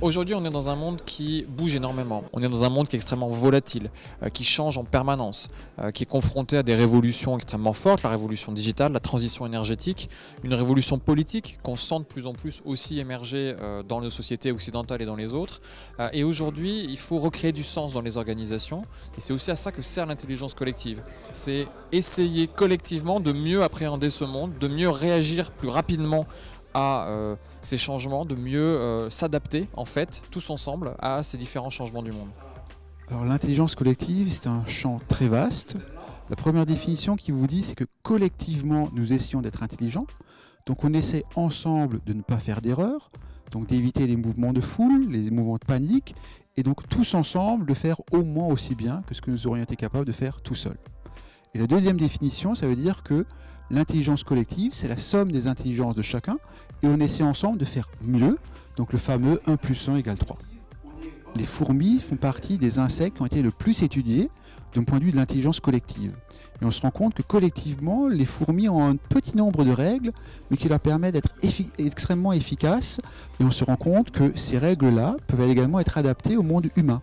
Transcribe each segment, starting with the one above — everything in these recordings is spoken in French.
Aujourd'hui, on est dans un monde qui bouge énormément. On est dans un monde qui est extrêmement volatile, qui change en permanence, qui est confronté à des révolutions extrêmement fortes, la révolution digitale, la transition énergétique, une révolution politique qu'on sent de plus en plus aussi émerger dans nos sociétés occidentales et dans les autres. Et aujourd'hui, il faut recréer du sens dans les organisations. Et c'est aussi à ça que sert l'intelligence collective. C'est essayer collectivement de mieux appréhender ce monde, de mieux réagir plus rapidement à ces changements, de mieux s'adapter en fait tous ensemble à ces différents changements du monde. Alors l'intelligence collective, c'est un champ très vaste. La première définition qui vous dit, c'est que collectivement, nous essayons d'être intelligents. Donc on essaie ensemble de ne pas faire d'erreurs, donc d'éviter les mouvements de foule, les mouvements de panique, et donc tous ensemble de faire au moins aussi bien que ce que nous aurions été capables de faire tout seuls. Et la deuxième définition, ça veut dire que l'intelligence collective, c'est la somme des intelligences de chacun et on essaie ensemble de faire mieux, donc le fameux 1 + 1 = 3. Les fourmis font partie des insectes qui ont été le plus étudiés d'un point de vue de l'intelligence collective. Et on se rend compte que collectivement, les fourmis ont un petit nombre de règles, mais qui leur permettent d'être extrêmement efficaces. Et on se rend compte que ces règles-là peuvent également être adaptées au monde humain.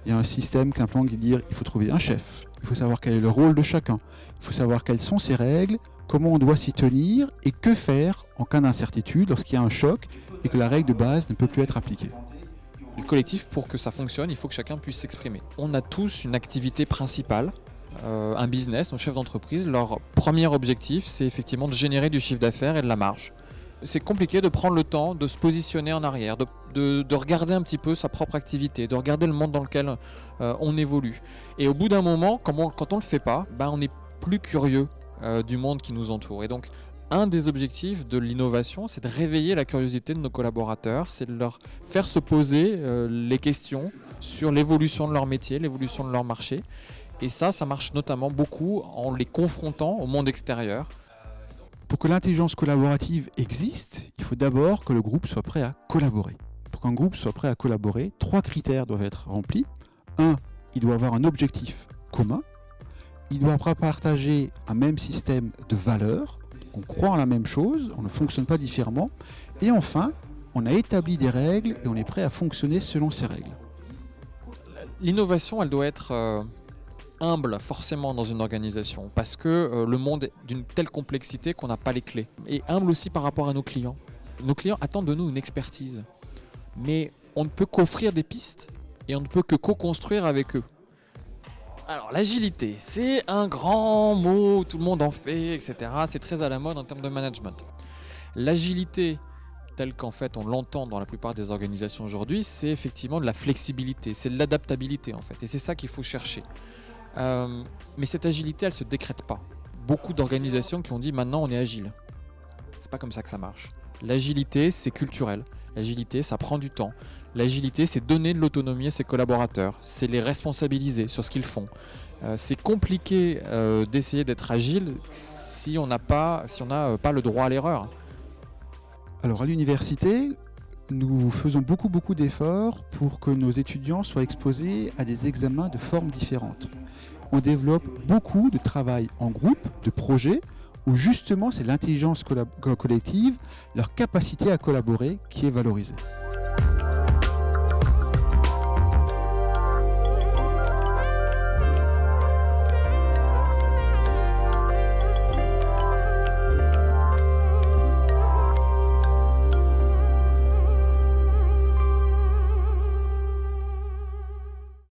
Il y a un système simplement qui dit qu'il faut trouver un chef, il faut savoir quel est le rôle de chacun, il faut savoir quelles sont ses règles, comment on doit s'y tenir et que faire en cas d'incertitude lorsqu'il y a un choc et que la règle de base ne peut plus être appliquée. Le collectif, pour que ça fonctionne, il faut que chacun puisse s'exprimer. On a tous une activité principale, un business, un chef d'entreprise. Leur premier objectif, c'est effectivement de générer du chiffre d'affaires et de la marge. C'est compliqué de prendre le temps de se positionner en arrière, de regarder un petit peu sa propre activité, de regarder le monde dans lequel on évolue. Et au bout d'un moment, quand on ne le fait pas, on n'est plus curieux du monde qui nous entoure. Et donc, un des objectifs de l'innovation, c'est de réveiller la curiosité de nos collaborateurs, c'est de leur faire se poser les questions sur l'évolution de leur métier, l'évolution de leur marché. Et ça marche notamment beaucoup en les confrontant au monde extérieur. Pour que l'intelligence collaborative existe, il faut d'abord que le groupe soit prêt à collaborer. Pour qu'un groupe soit prêt à collaborer, 3 critères doivent être remplis. 1, il doit avoir un objectif commun. Il doit partager un même système de valeurs. On croit en la même chose, on ne fonctionne pas différemment. Et enfin, on a établi des règles et on est prêt à fonctionner selon ces règles. L'innovation, elle doit être humble forcément dans une organisation parce que le monde est d'une telle complexité qu'on n'a pas les clés. Et humble aussi par rapport à nos clients. Nos clients attendent de nous une expertise. Mais on ne peut qu'offrir des pistes et on ne peut que co-construire avec eux. Alors l'agilité, c'est un grand mot, tout le monde en fait, etc. C'est très à la mode en termes de management. L'agilité, telle qu'en fait on l'entend dans la plupart des organisations aujourd'hui, c'est effectivement de la flexibilité, c'est de l'adaptabilité en fait. Et c'est ça qu'il faut chercher. Mais cette agilité, elle ne se décrète pas. Beaucoup d'organisations qui ont dit maintenant on est agile. C'est pas comme ça que ça marche. L'agilité, c'est culturel. L'agilité, ça prend du temps. L'agilité, c'est donner de l'autonomie à ses collaborateurs, c'est les responsabiliser sur ce qu'ils font. C'est compliqué d'essayer d'être agile si on n'a pas le droit à l'erreur. Alors à l'université, nous faisons beaucoup d'efforts pour que nos étudiants soient exposés à des examens de formes différentes. On développe beaucoup de travail en groupe, de projets, où justement c'est l'intelligence collective, leur capacité à collaborer qui est valorisée.